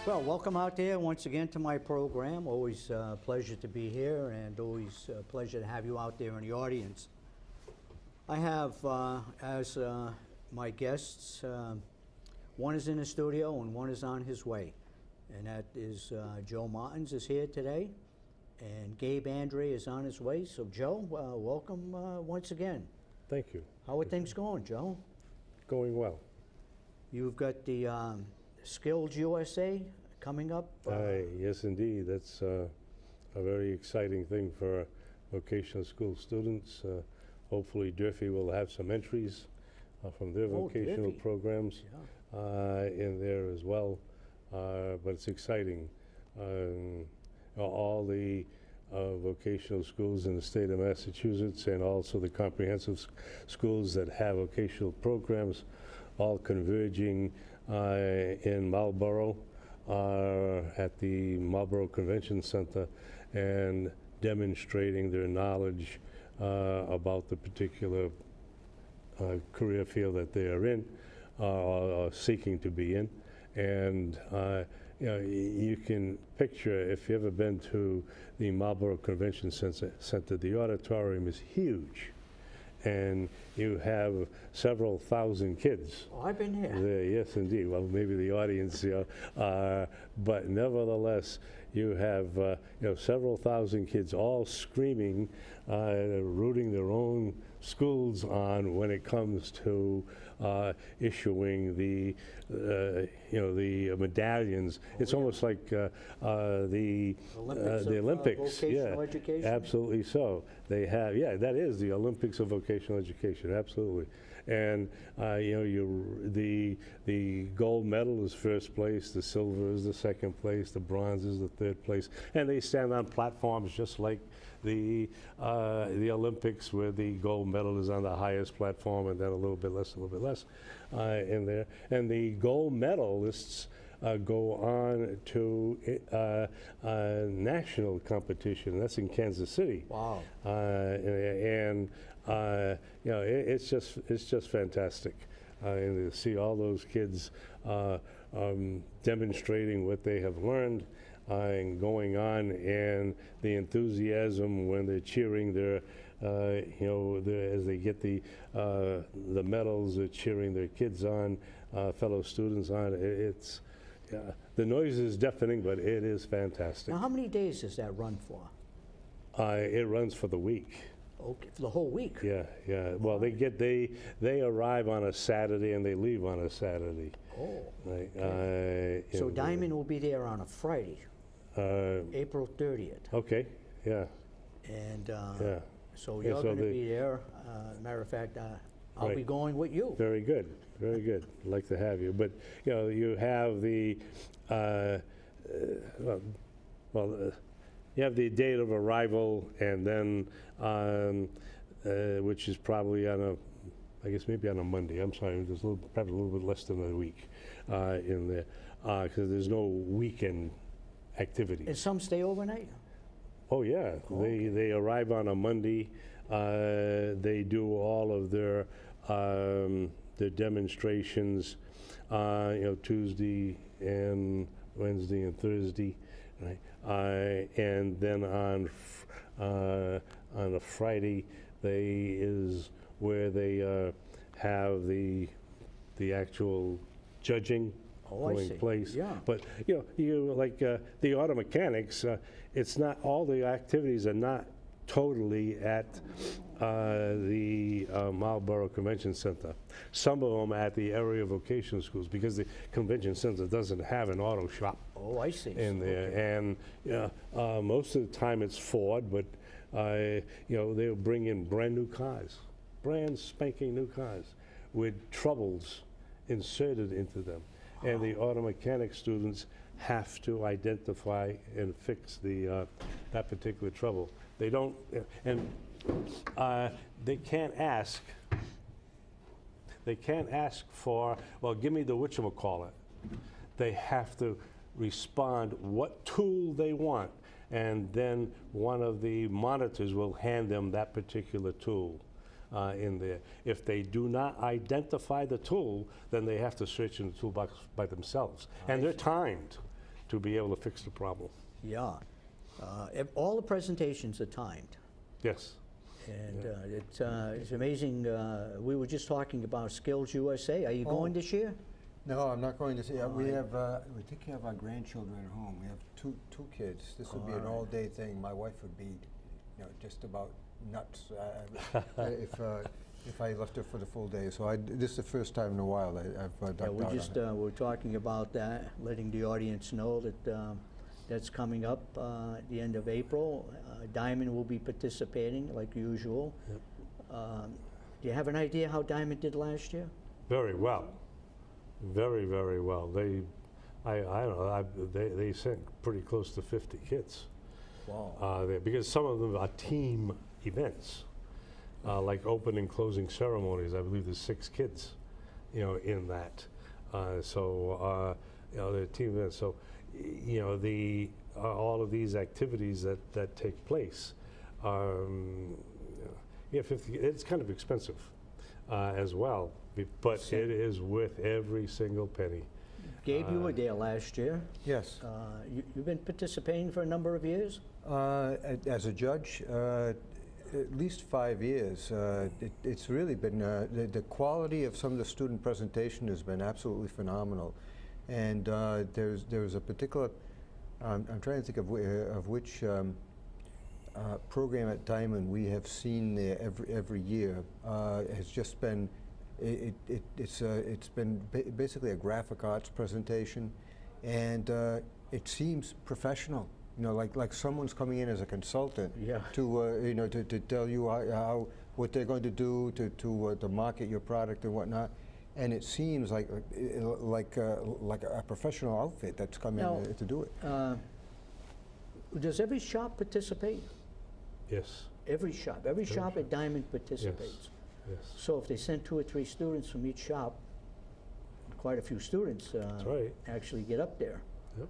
Well, welcome out there once again to my program. Always a pleasure to be here and always a pleasure to have you out there in the audience. I have as my guests, one is in the studio and one is on his way. And that is Joe Martins is here today and Gabe Andrade is on his way. So Joe, welcome once again. Thank you. How are things going, Joe? Going well. You've got the Skills USA coming up. Yes, indeed. That's a very exciting thing for vocational school students. Hopefully Durfee will have some entries from their vocational Durfee programs in there as well. But it's exciting. All the vocational schools in the state of Massachusetts and also the comprehensive schools that have vocational programs all converging in Marlborough at the Marlborough Convention Center and demonstrating their knowledge about the particular career field that they are in or seeking to be in. And you can picture, if you've ever been to the Marlborough Convention Center, the auditorium is huge. And you have several thousand kids. Oh, I've been here. There, yes, indeed. Well, maybe the audience, but nevertheless, you have several thousand kids all screaming, rooting their own schools on when it comes to issuing the medallions. It's almost like the Olympics. Vocational education. Absolutely so. They have, that is the Olympics of vocational education, absolutely. And the gold medal is first place, the silver is the second place, the bronze is the third place, and they stand on platforms just like the Olympics, where the gold medal is on the highest platform, and then a little bit less in there. And the gold medalists go on to national competition. That's in Kansas City. Wow. It's just fantastic. And to see all those kids demonstrating what they have learned and going on, and the enthusiasm when they're cheering their as they get the medals, they're cheering their kids on, fellow students on. The noise is deafening, but it is fantastic. Now, how many days does that run for? It runs for the week. Okay, for the whole week? Yeah. Well, they arrive on a Saturday and they leave on a Saturday. Oh. Okay. So Diamond will be there on a Friday, April 30th. Okay. Yeah. And so you're going to be there. Matter of fact, I'll be going with you. Very good. Very good. I'd like to have you. But you have the you have the date of arrival, and then which is probably on maybe on a Monday. I'm sorry, there's probably a little bit less than a week in there, because there's no weekend activities. And some stay overnight? Oh yeah, they arrive on a Monday. They do all of their demonstrations, Tuesday and Wednesday and Thursday, right? And then on a Friday, is where they have the actual judging taking place. Yeah. But you like the auto mechanics. It's not all the activities are not totally at the Marlborough Convention Center. Some of them at the area vocational schools, because the convention center doesn't have an auto shop. Oh, I see. In there, okay. And most of the time it's Ford, but they'll bring in brand new cars, brand spanking new cars with troubles inserted into them. Wow. And the auto mechanic students have to identify and fix that particular trouble. They don't, and they can't ask. They can't ask for, well, give me the whatchamacallit. They have to respond what tool they want, and then one of the monitors will hand them that particular tool in there. If they do not identify the tool, then they have to search in the toolbox by themselves. And they're timed. to be able to fix the problem. Yeah. All the presentations are timed. Yes. And it's amazing. We were just talking about Skills USA. Are you going this year? No, I'm not going to see. We take care of our grandchildren at home. We have two kids. This would be an all-day thing. My wife would be, just about nuts if I left her for the full day. So this is the first time in a while I've ducked out. We just we're talking about that, letting the audience know that that's coming up at the end of April. Diamond will be participating like usual. Yep. Do you have an idea how Diamond did last year? Very well. Very, very well. I don't know, they sent pretty close to 50 kids. Wow. There, because some of them are team events, like opening and closing ceremonies. I believe there's 6 kids, in that. The team events. So, all of these activities that take place, 50. It's kind of expensive as well, but it is worth every single penny. Gabe, you were there last year. Yes. You've been participating for a number of years? As a judge, at least 5 years. It's really been, the quality of some of the student presentation has been absolutely phenomenal. And there's a particular, I'm trying to think of which program at Diamond we have seen there every year. Has just been, it's been basically a graphic arts presentation, and it seems professional. Like someone's coming in as a consultant to tell you how what they're going to do to market your product and whatnot. And it seems like a professional outfit that's come in to do it. Does every shop participate? Yes. Every shop at Diamond participates. Yes. So if they send 2 or 3 students from each shop, quite a few students That's right. actually get up there. Yep.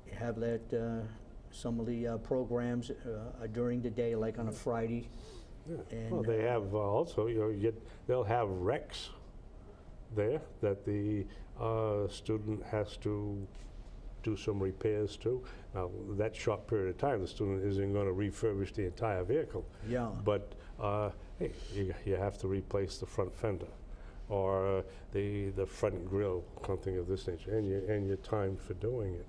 You have that some of the programs are during the day, like on a Friday. Yeah. And, well, they have also, they'll have recs there that the student has to do some repairs to. Now, that short period of time, the student isn't going to refurbish the entire vehicle. Yeah. But hey, you have to replace the front fender or the front grille, something of this nature, and your time for doing it.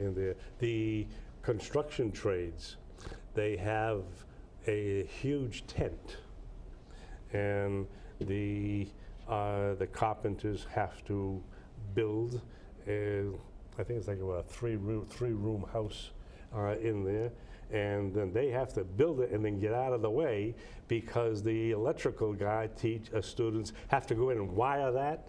In there, the construction trades, they have a huge tent, and the carpenters have to build I think it's like a three-room house in there, and then they have to build it and then get out of the way because the electrical guy students have to go in and wire that,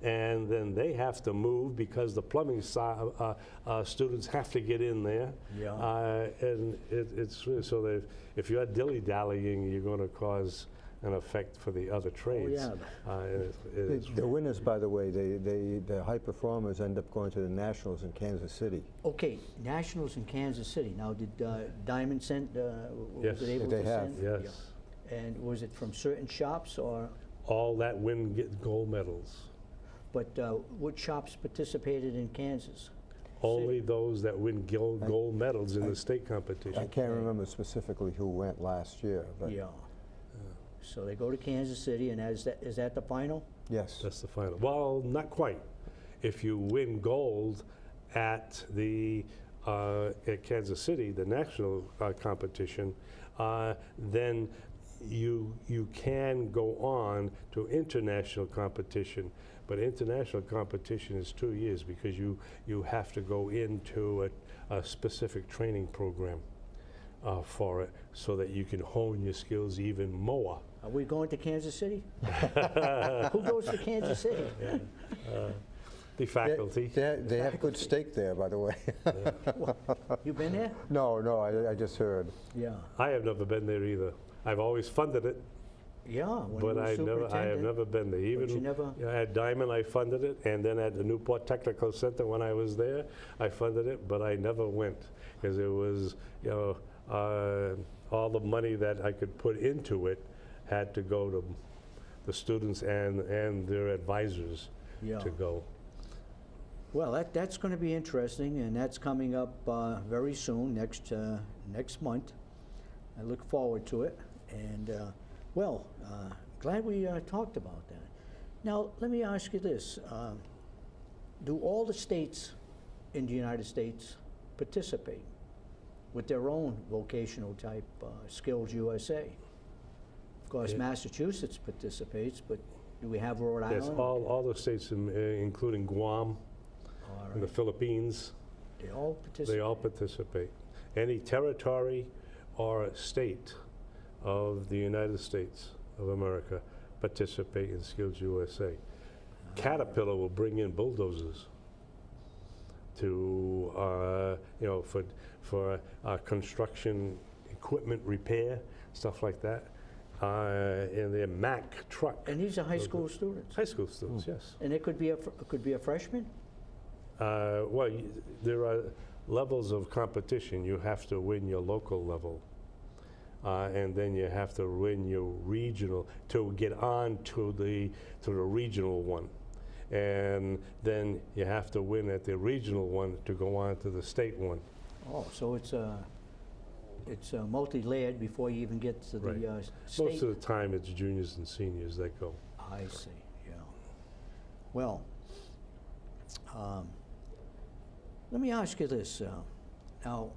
and then they have to move because the plumbing students have to get in there. Yeah. And it's really, so that if you're dilly-dallying, you're going to cause an effect for the other trades. Oh, yeah. The winners, by the way, the high performers end up going to the Nationals in Kansas City. Okay, Nationals in Kansas City. Now, did Diamond send? Yes, was it able they to have. send? Yes. Yeah. And was it from certain shops or? All that win get gold medals. But what shops participated in Kansas? Only those that win gold medals in the state I competition. can't remember specifically who went last year, but Yeah. So they go to Kansas City, and is that the final? yes. That's the final. Well, not quite. If you win gold at at Kansas City, the national competition, then you can go on to international competition. But international competition is 2 years because you have to go into a specific training program for it so that you can hone your skills even more. Are we going to Kansas City? Who goes to Kansas City? The faculty. They have good steak there, by the way. You been there? No, I just heard. Yeah. I have never been there either. I've always funded it, Yeah. When but you were I have superintendent? never been there. Even you never- at Diamond, I funded it, and then at the Newport Technical Center when I was there, I funded it, but I never went because it was, all the money that I could put into it had to go to the students and their advisors Yeah. to go. Well, that's going to be interesting, and that's coming up very soon, next month. I look forward to it, and glad we talked about that. Now, let me ask you this: do all the states in the United States participate with their own vocational type Skills USA? Of course, Yeah. Massachusetts participates, but do we have Rhode Island? Yes, all the states, including Guam All and the right. Philippines, They all participate. they all participate. Any territory or state of the United States of America participate in Skills USA. Caterpillar will bring in bulldozers to, for construction equipment repair, stuff like that, in their Mack truck. And these are high school students. High school students, yes. And it could be a freshman? There are levels of competition. You have to win your local level, and then you have to win your regional to get on to the regional one, and then you have to win at the regional one to go on to the state one. Oh, so it's multi-layered before you even get to the Right. state? Most of the time, it's juniors and seniors that go. I see, yeah. Well, let me ask you this. Now,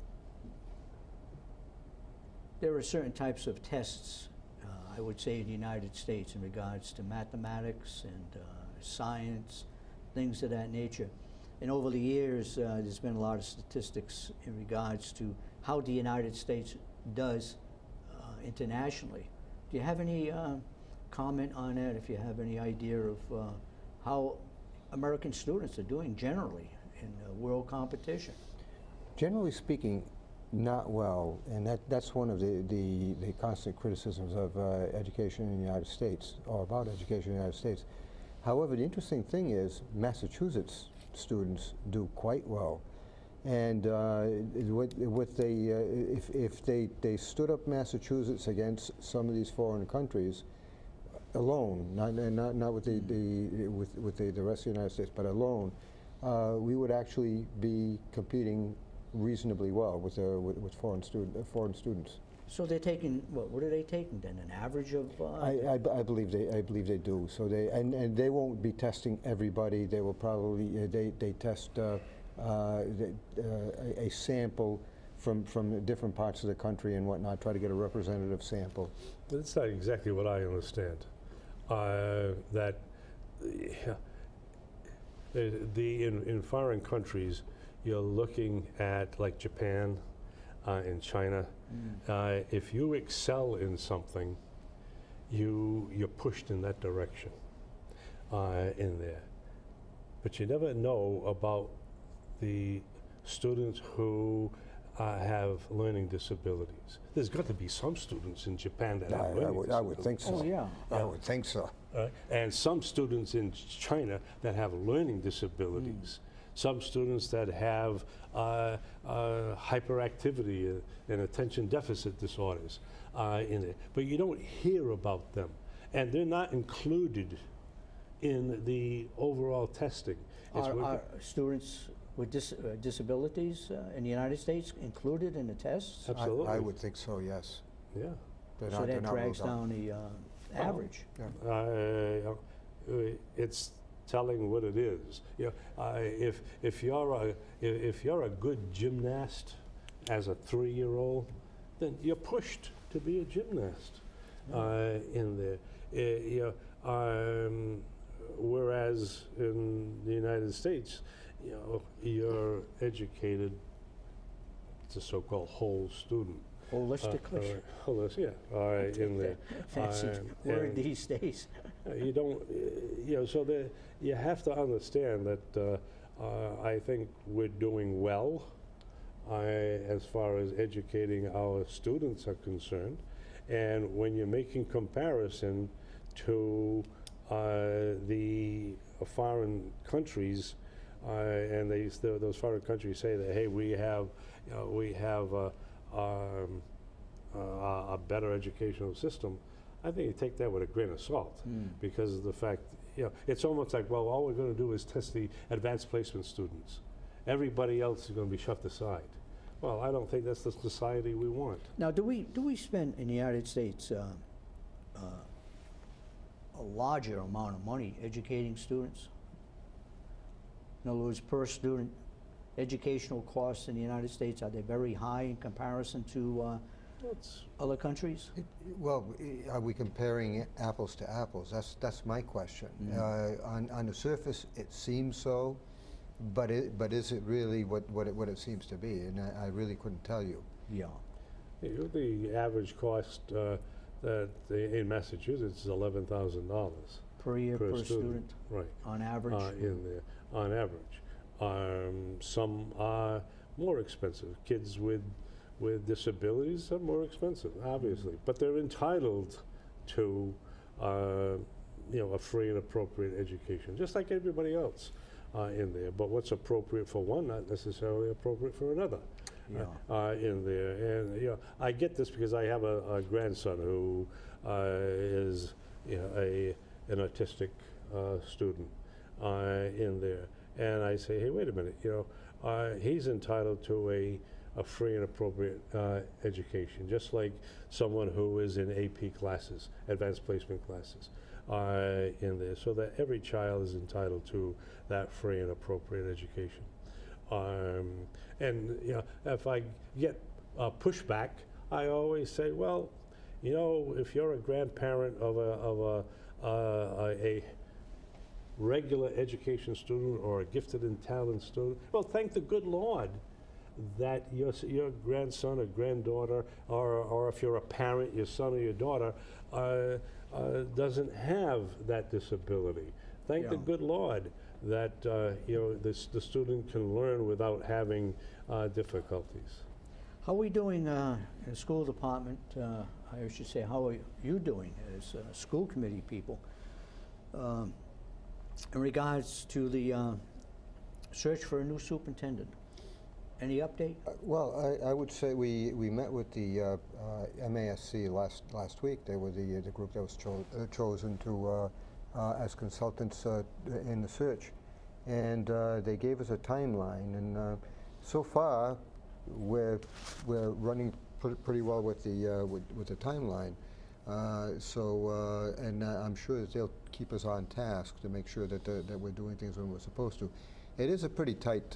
there are certain types of tests, I would say, in the United States in regards to mathematics and science, things of that nature. And over the years, there's been a lot of statistics in regards to how the United States does internationally. Do you have any comment on that, if you have any idea of how American students are doing generally in world competition? Generally speaking, not well, and that's one of the constant criticisms of education in the United States, or about education in the United States. However, the interesting thing is Massachusetts students do quite well, and if they stood up Massachusetts against some of these foreign countries alone, not with the rest of the United States, but alone, we would actually be competing reasonably well with foreign students. So they're taking, what are they taking then, an average of? I believe they do. So and they won't be testing everybody. They will probably they test a sample from different parts of the country and whatnot. Try to get a representative sample. That's not exactly what I understand. That in foreign countries, you're looking at like Japan and China. If you excel in something, you're pushed in that direction in there. But you never know about the students who have learning disabilities. There's got to be some students in Japan that have learning disabilities. I would think so. Oh, yeah. I would think so. And some students in China that have learning disabilities. Some students that have hyperactivity and attention deficit disorders in it. But you don't hear about them. And they're not included in the overall testing. Are students with disabilities in the United States included in the tests? Absolutely. I would think so. Yes. Yeah. So that drags down the average. It's telling what it is. You know, if you're a good gymnast as a 3-year-old, then you're pushed to be a gymnast in there. Whereas in the United States, you're educated. It's a so-called whole student. Holistically. Yeah. All right, in there. Fancy word and these days. You don't, so you have to understand that I think we're doing well as far as educating our students are concerned. And when you're making comparison to the foreign countries, and those foreign countries say that, hey, we have a better educational system, I think you take that with a grain of salt because of the fact you know, it's almost like, well, all we're going to do is test the advanced placement students. Everybody else is going to be shoved aside. Well, I don't think that's the society we want. Now, do we spend in the United States a larger amount of money educating students? In other words, per student, educational costs in the United States, are they very high in comparison to That's, other countries? Well, are we comparing apples to apples? That's my question. On the surface, it seems so, but is it really what it seems to be? And I really couldn't tell you. Yeah. the average cost in Massachusetts is $11,000 Per year, per student, right? on average? In there, on average. Some are more expensive. Kids with disabilities are more expensive, obviously, but they're entitled to a free and appropriate education, just like everybody else in there. But what's appropriate for one, not necessarily appropriate for another. Yeah. In there, and I get this because I have a grandson who is an autistic student in there, and I say, hey, wait a minute, he's entitled to a free and appropriate education, just like someone who is in AP classes, advanced placement classes, in there, so that every child is entitled to that free and appropriate education. And if I get pushback, I always say, well, if you're a grandparent of a regular education student or a gifted and talented student, well, thank the good Lord that your grandson or granddaughter, or if you're a parent, your son or your daughter, doesn't have that disability. Thank the good Lord that the student can learn without having difficulties. How are we doing in the school department? I should say, how are you doing as school committee people in regards to the search for a new superintendent? Any update? Well, I would say we met with the MASC last week. They were the group that was chosen to as consultants in the search, and they gave us a timeline. And so far, we're running pretty well with the timeline. And I'm sure that they'll keep us on task to make sure that we're doing things when we're supposed to. It is a pretty tight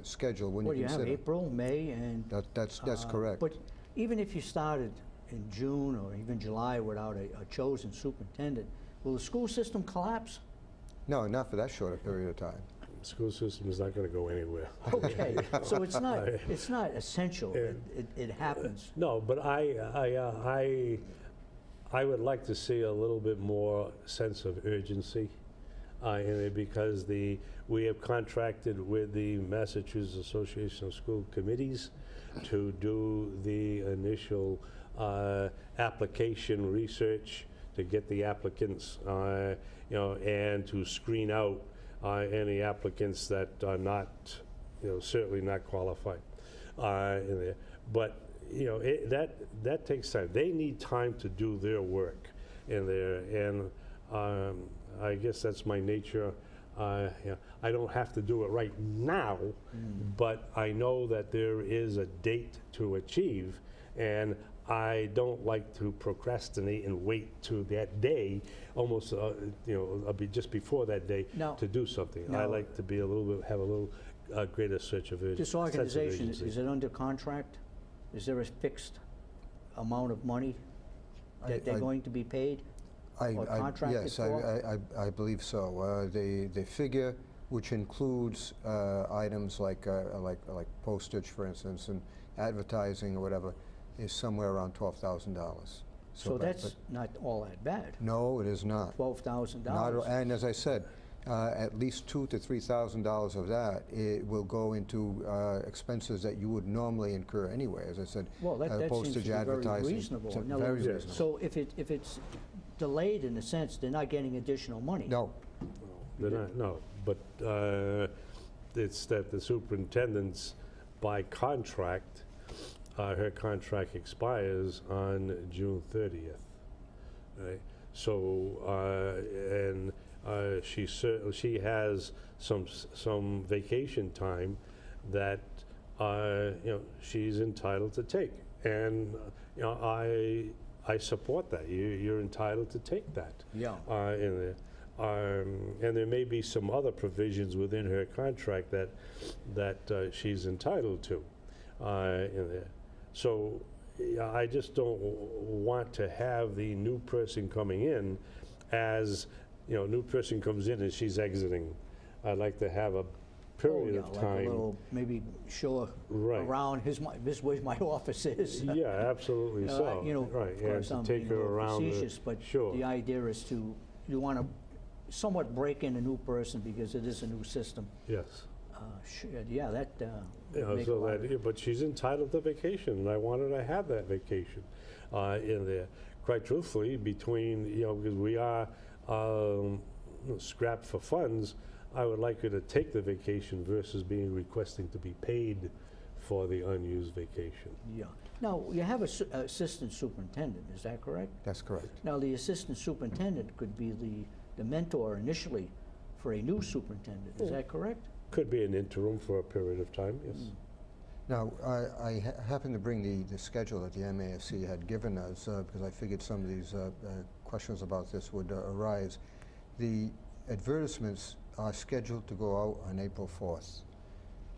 schedule when What do you you have, consider. April, May, and... That's correct. But even if you started in June or even July without a chosen superintendent, will the school system collapse? No, not for that short a period of time. The school system is not going to go anywhere. Okay, so it's not essential. It happens. No, but I would like to see a little bit more sense of urgency in it, because we have contracted with the Massachusetts Association of School Committees to do the initial application research, to get the applicants, and to screen out any applicants that are not, certainly not qualified in there. But that takes time. They need time to do their work in there, and I guess that's my nature. I don't have to do it right now, but I know that there is a date to achieve, and I don't like to procrastinate and wait to that day, almost I'll be just before that day to do something. I Now- like to be have a little greater sense of urgency. This organization, is it under contract? Is there a fixed amount of money that they're going to be paid? Or contracted Yes, for? I believe so. The figure, which includes items like postage, for instance, and advertising or whatever, is somewhere around $12,000. So that's not all that bad. No, it is not. $12,000. And as I said, at least $2,000 to $3,000 of that will go into expenses that you would normally incur anyway. As I said, Well, that seems to postage, be very advertising. reasonable. It's In other very words, reasonable. So if it's delayed, in a sense, they're not getting additional money. No, They're not, no, but it's that the superintendent's, by contract, her contract expires on June 30th, right? So, and she has some vacation time that she's entitled to take, and I support that. You're entitled to take that. Yeah. In there. And there may be some other provisions within her contract that she's entitled to in there. So I just don't want to have the new person coming in as, new person comes in and she's exiting. I'd like to have a period of Like a time. little, maybe show Right. around this where my office is. Yeah, absolutely so. Of Right, and course, to I'm take being a her little around. facetious, but Sure. the idea is you want to somewhat break in a new person because it is a new system. Yes. Yeah, that would make a So lot of- but she's entitled to vacation, and I wanted to have that vacation in there. Quite truthfully, between, because we are strapped for funds, I would like her to take the vacation versus requesting to be paid for the unused vacation. Yeah. Now, you have an assistant superintendent, is that correct? That's correct. Now, the assistant superintendent could be the mentor initially for a new superintendent, is that correct? Could be an interim for a period of time, yes. Now, I happened to bring the schedule that the MASC had given us because I figured some of these questions about this would arise. The advertisements are scheduled to go out on April 4th.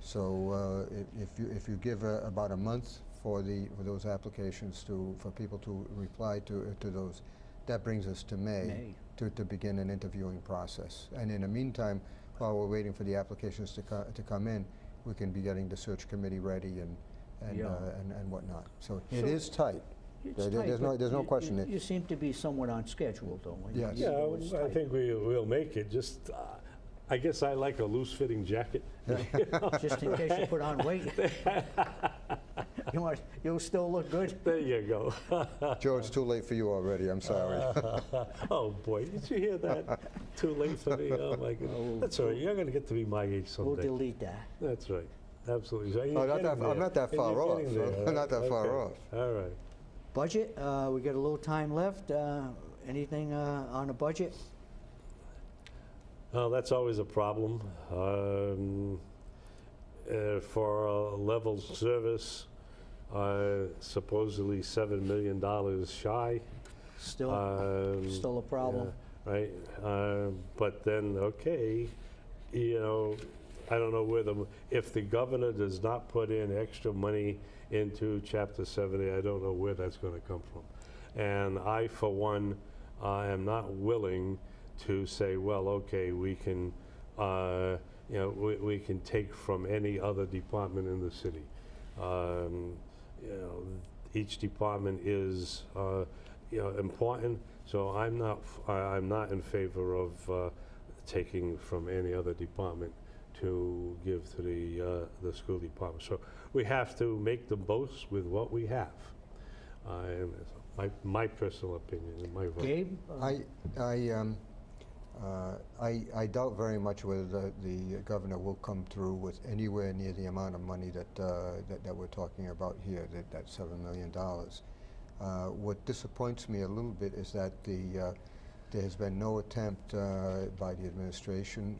So if you give about a month for those applications for people to reply to those, that brings us to May. To begin an interviewing process. And in the meantime, while we're waiting for the applications to come in, we can be getting the search committee ready and whatnot. So it is tight. It's There's tight, no but question. You seem to be somewhat on schedule, though. when Yes. you know it's Yeah, I tight. think we'll make it. Just, I guess I like a loose-fitting jacket. Just in case you put on weight. You'll still look good. There you go. Joe, it's too late for you already. I'm sorry. Oh, boy, did you hear that? Too late for me? Oh, my goodness. That's all right. You're going to get to be my age We'll someday. delete that. That's right. Absolutely. So Oh, you're not that- getting I'm not that there. far You're off. getting there. I'm not that far Okay. off. All right. Budget, we got a little time left. Anything on the budget? That's always a problem. For level service, supposedly $7 million shy. Still a problem? Yeah, right. But then, okay, I don't know if the governor does not put in extra money into Chapter 70, I don't know where that's going to come from. And I, for one, am not willing to say, well, okay, we can, we can take from any other department in the city. Each department is, important. So I'm not in favor of taking from any other department to give to the school department. So we have to make the most with what we have. My personal opinion and my vote. Gabe? I doubt very much whether the governor will come through with anywhere near the amount of money that we're talking about here, that $7 million. What disappoints me a little bit is that there has been no attempt by the administration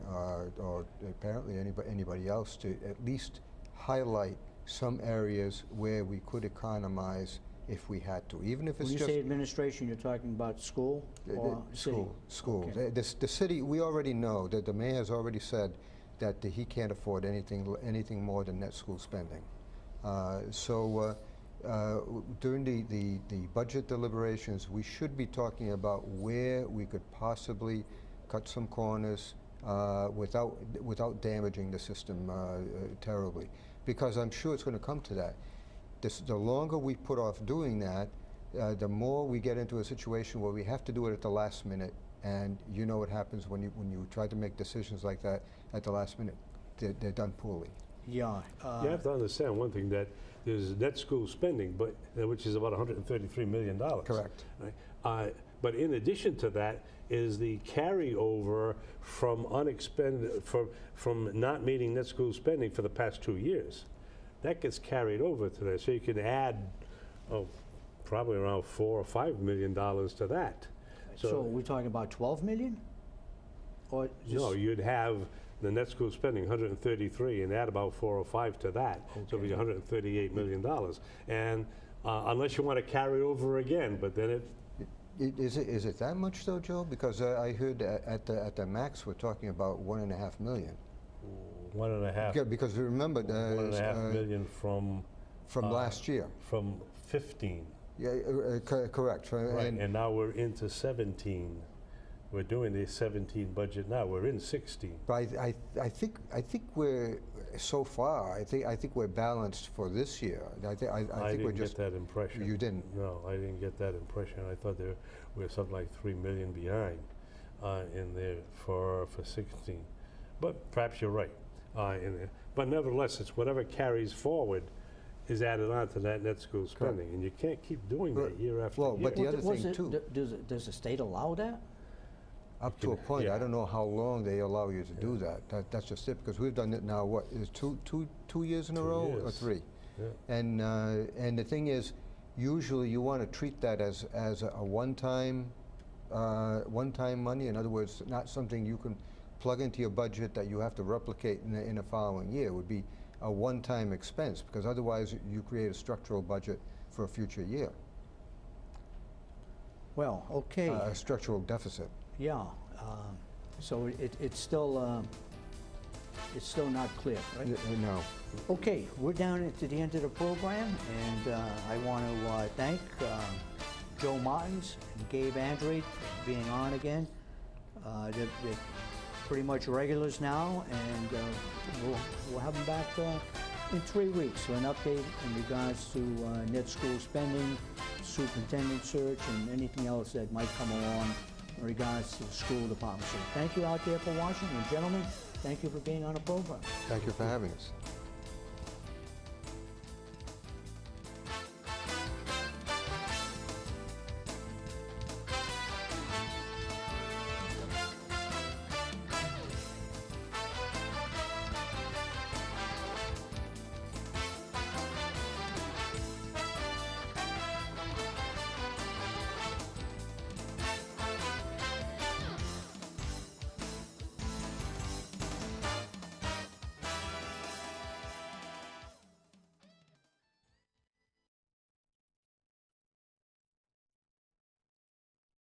or apparently anybody else to at least highlight some areas where we could economize if we had to, even if it's When you just say administration, you're talking about school or city? School. Okay. The city, we already know that the mayor has already said that he can't afford anything more than net school spending. During the budget deliberations, we should be talking about where we could possibly cut some corners without damaging the system terribly, because I'm sure it's going to come to that. The longer we put off doing that, the more we get into a situation where we have to do it at the last minute, and you know what happens when you try to make decisions like that at the last minute. They're done poorly. Yeah. You have to understand one thing, that there's net school spending, which is about $133 million. Correct. Right? But in addition to that is the carryover from from not meeting net school spending for the past 2 years. That gets carried over to that, so you can add, probably around $4 or $5 million to that. So we're talking about 12 million? Or just? No, you'd have the net school spending 133 and add about 4 or 5 to that. So it'd be $138 million. And unless you want to carry over again, but then it, Is it that much though, Joe? Because I heard at the max we're talking about 1.5 million. 1.5. Yeah, because remember 1.5 million from last year. from 15. Yeah, correct. Right, and now we're into 17. We're doing the 17 budget now. We're in 16. But I think we're so far. I think we're balanced for this year. I think we're didn't just. get that impression. You didn't. No, I didn't get that impression. I thought we were something like 3 million behind in there for 16. But perhaps you're right. In there. But nevertheless, it's whatever carries forward is added on to that net school spending, and you can't keep doing that year after Well, year. but the other thing too. Does the state allow that? Up to a point. yeah. I don't know how long they allow you to do that. That's just it, because we've done it now, what, is two years in a 2 row or years. 3? Yeah. And the thing is, usually you want to treat that as a one-time money. In other words, not something you can plug into your budget that you have to replicate in the following year. It would be a one-time expense, because otherwise you create a structural budget for a future year, Well, okay. a structural deficit. Yeah, so it's still not clear, right? No. Okay, we're down to the end of the program, and I want to thank Joe Martins and Gabe Andrade for being on again. They're pretty much regulars now, and we'll have them back in 3 weeks for an update in regards to net school spending, superintendent search, and anything else that might come along in regards to the school department. So thank you out there for watching, and gentlemen, thank you for being on the program. Thank you for having us.